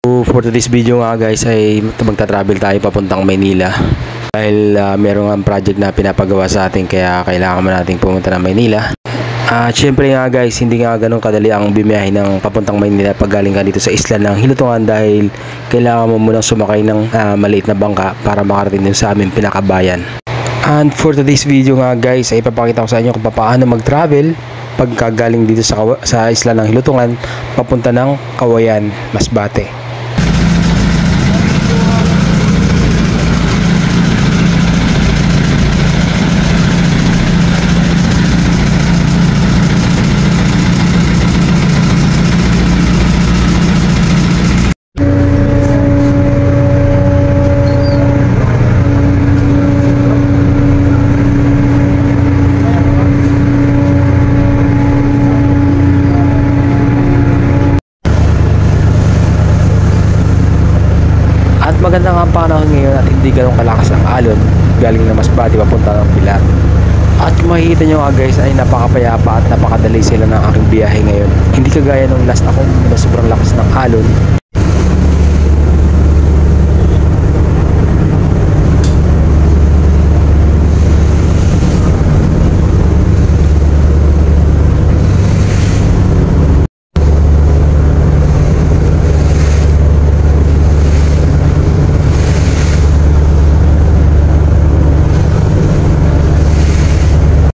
For today's video nga guys ay magta-travel tayo papuntang Maynila. Dahil meron nga project na pinapagawa sa atin kaya kailangan mo nating pumunta ng Maynila. At syempre nga guys, hindi nga ganun kadali ang bumiyahe ng papuntang Maynila pag galing ka dito sa isla ng Hilutungan dahil kailangan mo munang sumakay ng maliit na bangka para makarating din sa aming pinakabayan. And for today's video nga guys ay ipapakita ko sa inyo kung paano mag-travel pagka galing dito sa isla ng Hilutungan papunta ng Cauayan, Masbate. Maganda nga ang panahon ngayon at hindi ganun kalakas ang alon galing na Masbate papunta ng Pilar. At kung makikita nyo nga guys ay napakapayapa at napakadali sila ng aking biyahe ngayon. Hindi kagaya nung last ako na sobrang lakas ng alon